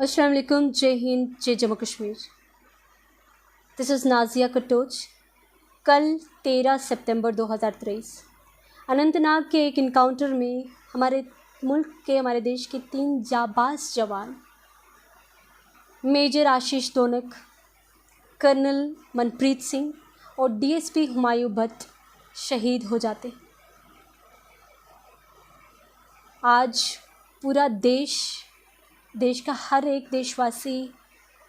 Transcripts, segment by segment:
अस्सलाम वालेकुम, जय हिंद, जय जम्मू कश्मीर। This is Nazia Katoch. कल 13 सितंबर 2023 अनंतनाग के एक इनकाउंटर में हमारे मुल्क के, हमारे देश के 3 जाबाज जवान मेजर आशीष दोनक, कर्नल मनप्रीत सिंह और डीएसपी हुमायूं भट्ट शहीद हो जाते। आज पूरा देश का हर एक देशवासी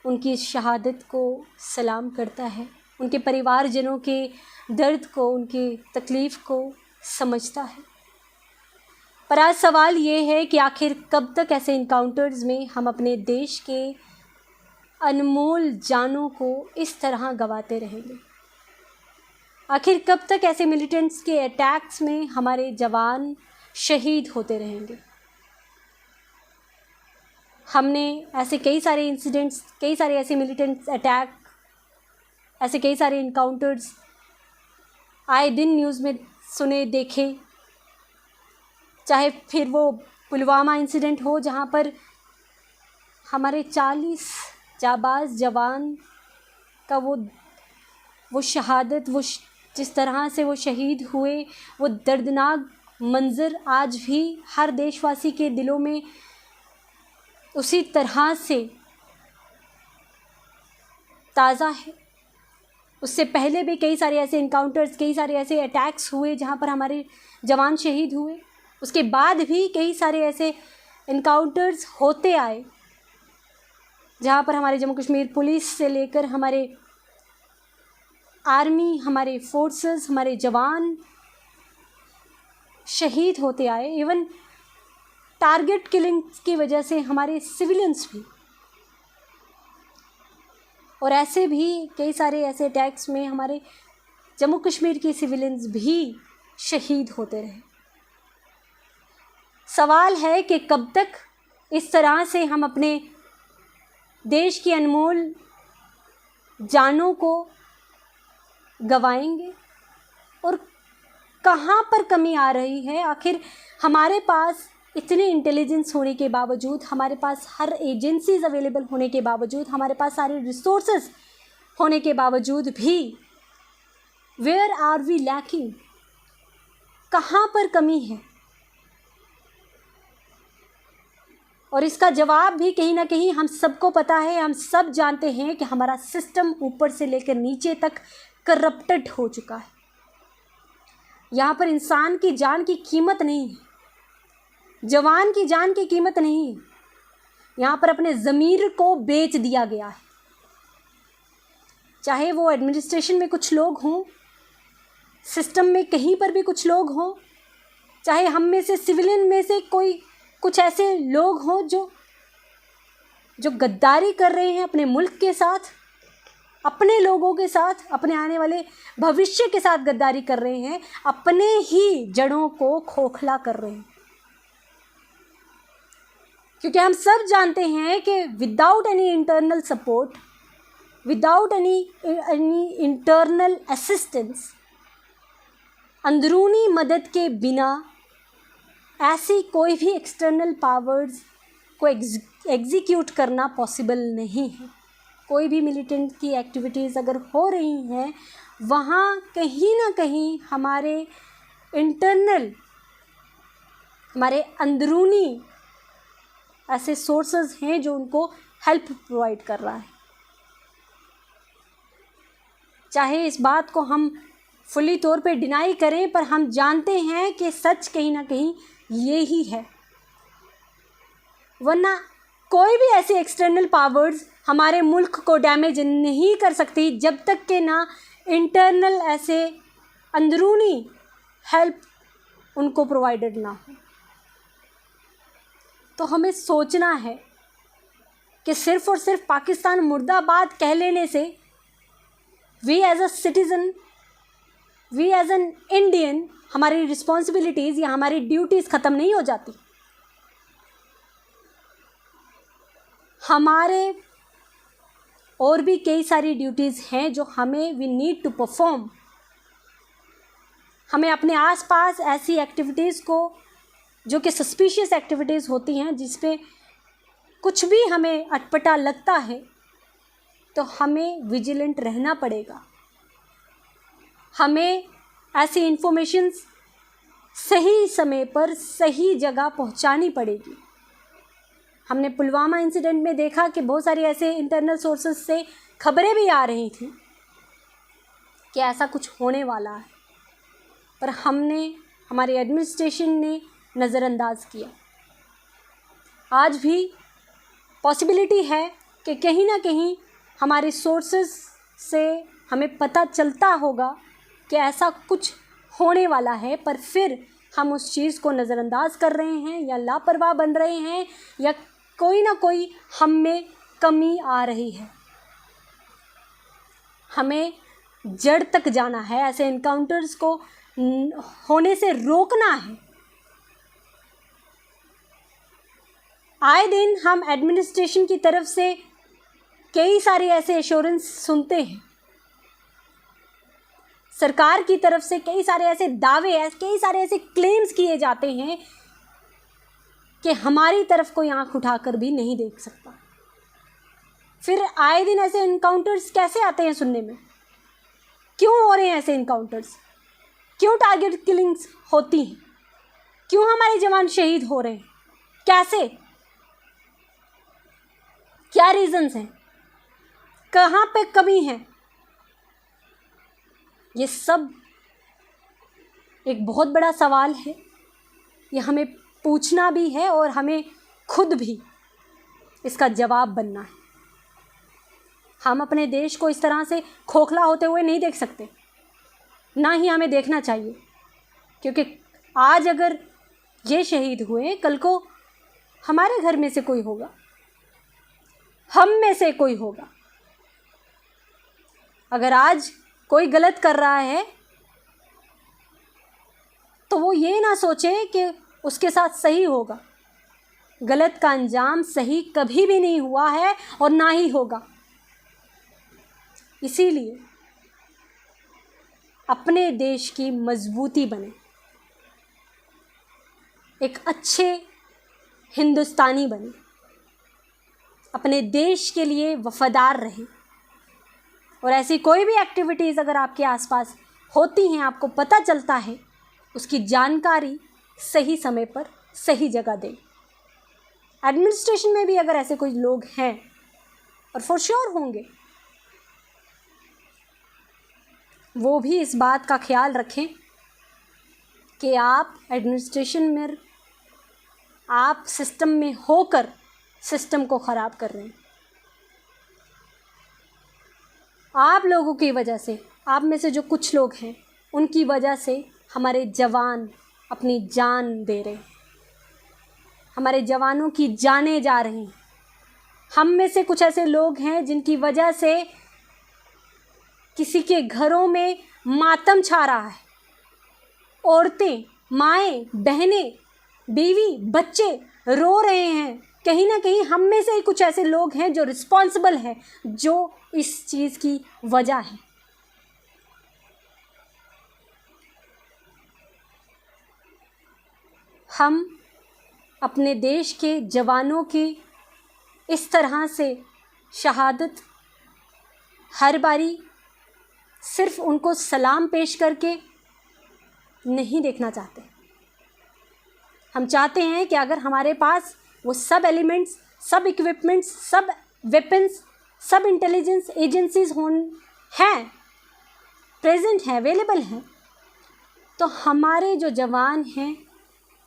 उनकी इस शहादत को सलाम करता है, उनके परिवारजनों के दर्द को, उनकी तकलीफ़ को समझता है। पर आज सवाल ये है कि आखिर कब तक ऐसे इनकाउंटर्स में हम अपने देश के अनमोल जानों को इस तरह गंवाते रहेंगे? आखिर कब तक ऐसे मिलिटेंट्स के अटैक्स में हमारे जवान शहीद होते रहेंगे? हमने ऐसे कई सारे इंसिडेंट्स, कई सारे ऐसे मिलिटेंट्स अटैक, ऐसे कई सारे इनकाउंटर्स आए दिन न्यूज़ में सुने, देखे। चाहे फिर वो पुलवामा इंसिडेंट हो, जहाँ पर हमारे 40 जाबाज जवान का वो शहादत, जिस तरह से वो शहीद हुए, वो दर्दनाक मंज़र आज भी हर देशवासी के दिलों में उसी तरह से ताज़ा है। उससे पहले भी कई सारे ऐसे इनकाउंटर्स, कई सारे ऐसे अटैक्स हुए जहाँ पर हमारे जवान शहीद हुए। उसके बाद भी कई सारे ऐसे इनकाउंटर्स होते आए जहाँ पर हमारे जम्मू कश्मीर पुलिस से लेकर हमारे आर्मी, हमारे फोर्सेस, हमारे जवान शहीद होते आए। इवन टारगेट किलिंग्स की वजह से हमारे सिविलियंस भी, और ऐसे भी कई सारे ऐसे अटैक्स में हमारे जम्मू कश्मीर के सिविलियंस भी शहीद होते रहे। सवाल है कि कब तक इस तरह से हम अपने देश की अनमोल जानों को गंवाएंगे, और कहाँ पर कमी आ रही है? आखिर हमारे पास इतने इंटेलिजेंस होने के बावजूद, हमारे पास हर एजेंसीज अवेलेबल होने के बावजूद, हमारे पास सारे रिसोर्सेज होने के बावजूद भी वेयर आर वी लैकिंग? कहाँ पर कमी है? और इसका जवाब भी कहीं ना कहीं हम सबको पता है। हम सब जानते हैं कि हमारा सिस्टम ऊपर से लेकर नीचे तक करप्टेड हो चुका है। यहाँ पर इंसान की जान की कीमत नहीं है, जवान की जान की कीमत नहीं है। यहाँ पर अपने ज़मीर को बेच दिया गया है। चाहे वो एडमिनिस्ट्रेशन में कुछ लोग हों, सिस्टम में कहीं पर भी कुछ लोग हों, चाहे हम में से सिविलियन में से कुछ ऐसे लोग हों जो गद्दारी कर रहे हैं अपने मुल्क के साथ, अपने लोगों के साथ, अपने आने वाले भविष्य के साथ गद्दारी कर रहे हैं, अपने ही जड़ों को खोखला कर रहे हैं। क्योंकि हम सब जानते हैं कि without any internal support, without any internal assistance, अंदरूनी मदद के बिना ऐसी कोई भी एक्सटर्नल पावर्स को एग्जीक्यूट करना पॉसिबल नहीं है। कोई भी मिलिटेंट की एक्टिविटीज़ अगर हो रही हैं, वहाँ कहीं ना कहीं हमारे इंटरनल, हमारे अंदरूनी ऐसे सोर्सेज हैं जो उनको हेल्प प्रोवाइड कर रहा है। चाहे इस बात को हम फुली तौर पे डिनाई करें, पर हम जानते हैं कि सच कहीं ना कहीं ये ही है। वरना कोई भी ऐसे एक्सटर्नल पावर्स हमारे मुल्क को डैमेज नहीं कर सकती जब तक कि ना इंटरनल ऐसे अंदरूनी हेल्प उनको प्रोवाइडेड ना हो। तो हमें सोचना है कि सिर्फ़ और सिर्फ पाकिस्तान मुर्दाबाद कह लेने से we as a citizen, we as an Indian, हमारी रिस्पॉन्सिबिलिटीज़ या हमारी ड्यूटीज़ ख़त्म नहीं हो जाती। हमारे और भी कई सारी ड्यूटीज़ हैं जो हमें वी नीड टू परफॉर्म। हमें अपने आसपास ऐसी एक्टिविटीज़ को, जो कि सस्पिशियस एक्टिविटीज़ होती हैं, जिस पे कुछ भी हमें अटपटा लगता है तो हमें विजिलेंट रहना पड़ेगा। हमें ऐसी इन्फॉर्मेशंस सही समय पर सही जगह पहुंचानी पड़ेगी। हमने पुलवामा इंसिडेंट में देखा कि बहुत सारी ऐसे इंटरनल सोर्सेस से खबरें भी आ रही थी कि ऐसा कुछ होने वाला है, पर हमारे एडमिनिस्ट्रेशन ने नज़रअंदाज किया। आज भी पॉसिबिलिटी है कि कहीं ना कहीं हमारे सोर्सेस से हमें पता चलता होगा कि ऐसा कुछ होने वाला है, पर फिर हम उस चीज़ को नज़रअंदाज कर रहे हैं या लापरवाह बन रहे हैं या कोई ना कोई हम में कमी आ रही है। हमें जड़ तक जाना है, ऐसे इनकाउंटर्स को होने से रोकना है। आए दिन हम एडमिनिस्ट्रेशन की तरफ से कई सारे ऐसे एश्योरेंस सुनते हैं, सरकार की तरफ से कई सारे ऐसे दावे, कई सारे ऐसे क्लेम्स किए जाते हैं कि हमारी तरफ कोई आंख उठाकर भी नहीं देख सकता। फिर आए दिन ऐसे इनकाउंटर्स कैसे आते हैं सुनने में? क्यों हो रहे हैं ऐसे इनकाउंटर्स? क्यों टारगेट किलिंग्स होती हैं? क्यों हमारे जवान शहीद हो रहे हैं? कैसे? क्या रीजंस हैं? कहाँ पे कमी है? ये सब एक बहुत बड़ा सवाल है। ये हमें पूछना भी है और हमें खुद भी इसका जवाब बनना है। हम अपने देश को इस तरह से खोखला होते हुए नहीं देख सकते, ना ही हमें देखना चाहिए, क्योंकि आज अगर ये शहीद हुए, कल को हमारे घर में से कोई होगा, हम में से कोई होगा। अगर आज कोई गलत कर रहा है तो वो ये ना सोचे कि उसके साथ सही होगा। गलत का अंजाम सही कभी भी नहीं हुआ है और ना ही होगा। इसीलिए अपने देश की मजबूती बने, एक अच्छे हिंदुस्तानी बने, अपने देश के लिए वफादार रहें। और ऐसी कोई भी एक्टिविटीज़ अगर आपके आसपास होती हैं, आपको पता चलता है, उसकी जानकारी सही समय पर सही जगह दें। एडमिनिस्ट्रेशन में भी अगर ऐसे कोई लोग हैं, और फॉर श्योर होंगे, वो भी इस बात का ख्याल रखें कि आप एडमिनिस्ट्रेशन में, आप सिस्टम में होकर सिस्टम को ख़राब कर रहे हैं। आप लोगों की वजह से, आप में से जो कुछ लोग हैं, उनकी वजह से हमारे जवान अपनी जान दे रहे हैं, हमारे जवानों की जानें जा रही हैं। हम में से कुछ ऐसे लोग हैं जिनकी वजह से किसी के घरों में मातम छा रहा है। औरतें, माएँ, बहनें, बीवी, बच्चे रो रहे हैं। कहीं ना कहीं हम में से ही कुछ ऐसे लोग हैं जो रिस्पॉन्सिबल हैं, जो इस चीज़ की वजह है। हम अपने देश के जवानों की इस तरह से शहादत हर बारी सिर्फ उनको सलाम पेश करके नहीं देखना चाहते। हम चाहते हैं कि अगर हमारे पास वो सब एलिमेंट्स, सब इक्विपमेंट्स, सब वेपन्स, सब इंटेलिजेंस एजेंसीज हैं, प्रेजेंट हैं, अवेलेबल हैं, तो हमारे जो जवान हैं,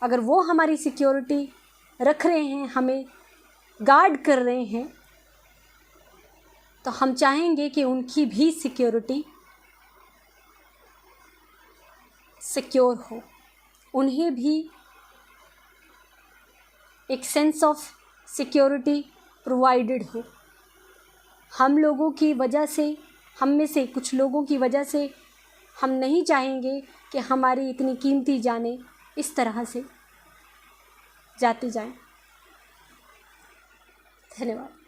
अगर वो हमारी सिक्योरिटी रख रहे हैं, हमें गार्ड कर रहे हैं, तो हम चाहेंगे कि उनकी भी सिक्योरिटी सिक्योर हो, उन्हें भी एक सेंस ऑफ सिक्योरिटी प्रोवाइडेड हो। हम लोगों की वजह से, हम में से कुछ लोगों की वजह से हम नहीं चाहेंगे कि हमारी इतनी कीमती जानें इस तरह से जाती जाएं। धन्यवाद।